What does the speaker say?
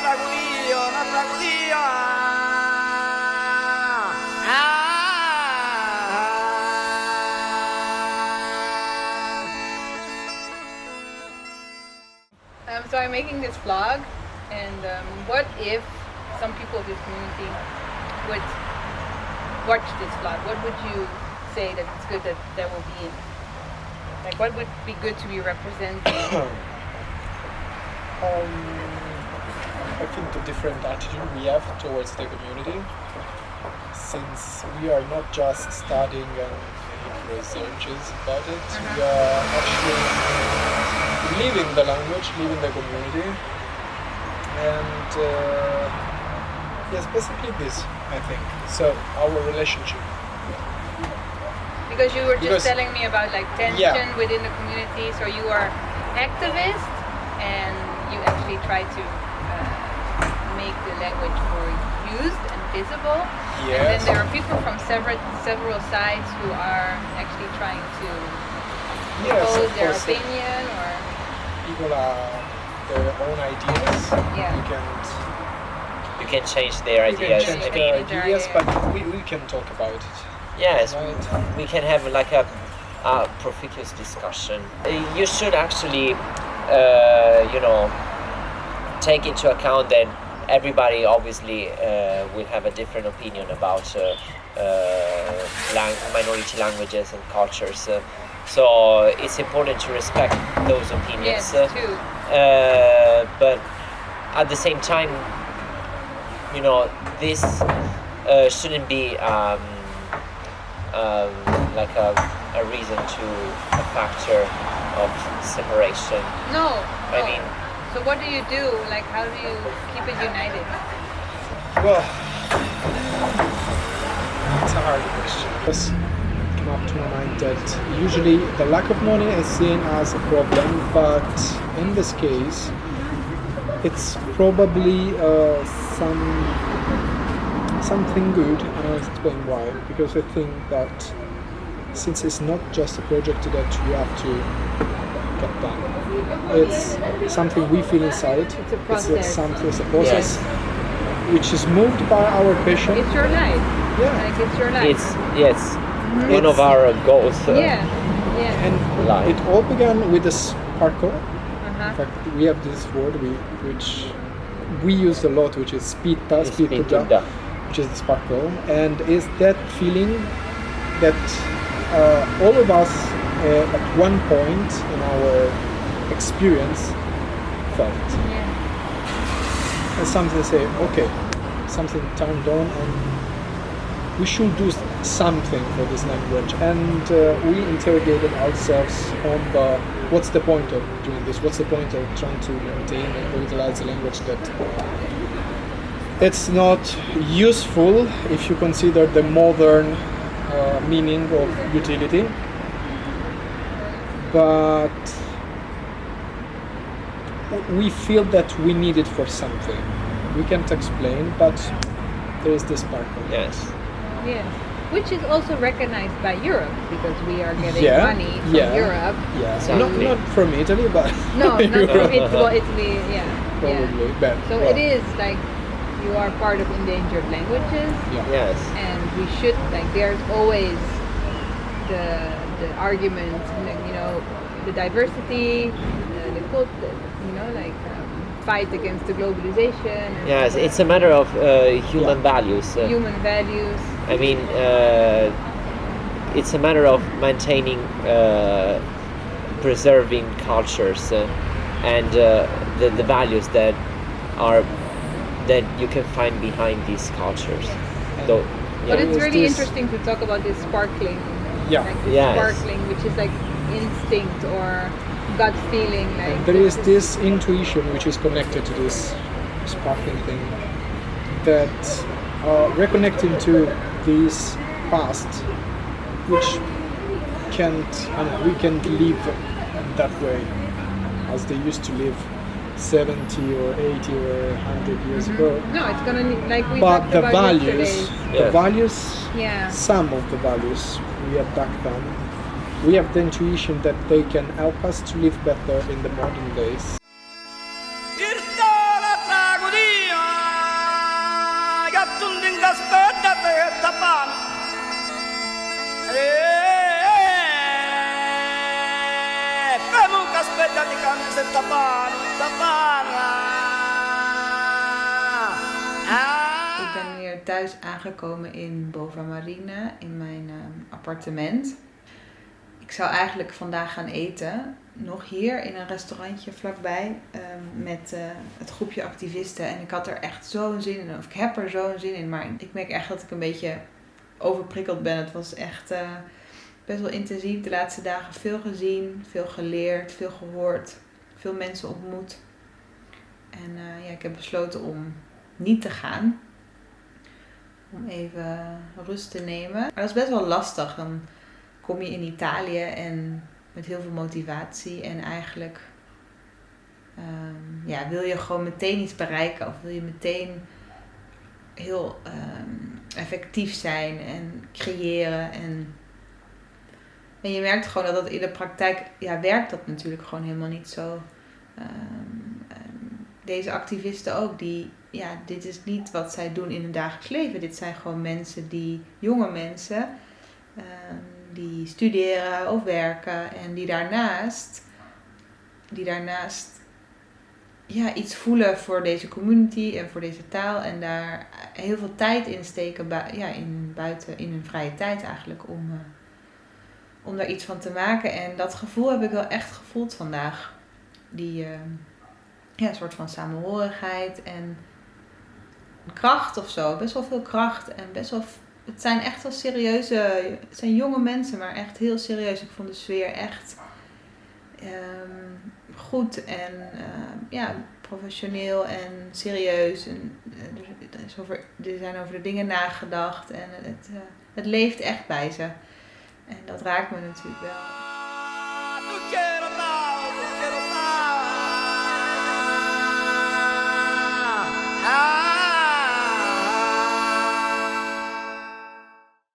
no trago Dio. So I'm making this vlog, and what if some people of this community would watch this vlog? What would you say that it's good that there will be in? Like, what would be good to be represented? I think the different attitude we have towards the community, since we are not just studying and making researches about it, we are actually living the language, living the community, and yes, basically this, I think. So our relationship. Because you were just telling me about like tension within the community, so you are activist and you actually try to make the language more used and visible. Yes. And then there are people from several sides who are actually trying to impose their opinion, or people are their own ideas. Yeah. You can change their ideas. We can change their ideas, but we can talk about it. Yes, right. we can have like a profuse discussion. You should actually, take into account that everybody obviously will have a different opinion about minority languages and cultures. So it's important to respect those opinions. yes, too. But at the same time, this shouldn't be like a reason to a factor of separation. No. I mean, so what do you do? Like, how do you keep it united? Well, it's a hard question. Just came up to my mind that usually the lack of money is seen as a problem, but in this case, it's probably something good, and I'll explain why. Because I think that since it's not just a project that you have to get done, it's something we feel inside. It's a process. It's a process which is moved by our passion. It's your life. Yeah. Like, it's your life. It's one of our goals. Yeah. And Life. it all began with a sparkle. Uh-huh. In fact, we have this word which we use a lot, which is spita, Spituda. which is the sparkle, and is that feeling that all of us at one point in our experience felt. Yeah. And something say, okay, something turned on, and we should do something for this language. And we interrogated ourselves on what's the point of doing this? What's the point of trying to maintain and revitalize a language that it's not useful if you consider the modern meaning of utility, but we feel that we need it for something. We can't explain, but there is this sparkle. Yes. Yeah. Which is also recognized by Europe, because we are getting Yeah, money from yeah. Europe. Yeah, Exactly. not from Italy, but No, not Europe. from Italy. Well, Italy, yeah. Probably, but So well, it is like you are part of endangered languages, Yeah. Yes. and we should, like, there's always the argument, the diversity, the cult, fight against the globalization. And Yes, it's a matter of human values. human values. I mean, it's a matter of maintaining, preserving cultures and the values that you can find behind these cultures. Though, But it's Is really this- interesting to talk about this sparkling. Yeah. Like this Yes. sparkling, which is like instinct or gut feeling. Like there is this intuition which is connected to this sparkling thing, that reconnecting to this past, which we can't live that way as they used to live 70 or 80 or 100 years ago. No, it's gonna like we But talked the about values, yesterday. the values, Yeah. some of the values we have back then, we have the intuition that they can help us to live better in the modern days. Irto no trago Dio. Pemuka aspetta di camminare tapana. Ik ben weer thuis aangekomen in Bova Marina, in mijn appartement. Ik zou eigenlijk vandaag gaan eten, nog hier in een restaurantje vlakbij, met het groepje activisten. En ik had er echt zo'n zin in, of ik heb er zo'n zin in, maar ik merk echt dat ik een beetje overprikkeld ben. Het was echt best wel intensief de laatste dagen. Veel gezien, veel geleerd, veel gehoord, veel mensen ontmoet. En ik heb besloten om niet te gaan. Om even rust te nemen. Maar dat is best wel lastig. Dan kom je in Italië en met heel veel motivatie. En eigenlijk wil je gewoon meteen iets bereiken. Of wil je meteen heel effectief zijn en creëren. En je merkt gewoon dat in de praktijk werkt dat natuurlijk gewoon helemaal niet zo. Deze activisten ook, dit is niet wat zij doen in hun dagelijks leven. Dit zijn gewoon mensen jonge mensen, die studeren of werken en die daarnaast iets voelen voor deze community en voor deze taal. En daar heel veel tijd in steken, in hun vrije tijd eigenlijk, om daar iets van te maken. En dat gevoel heb ik wel echt gevoeld vandaag. Een soort van samenhorigheid en kracht of zo. Best wel veel kracht en het zijn echt wel het zijn jonge mensen, maar echt heel serieus. Ik vond de sfeer echt goed en professioneel en serieus. En er zijn over de dingen nagedacht en het leeft echt bij ze. En dat raakt me natuurlijk wel. Ah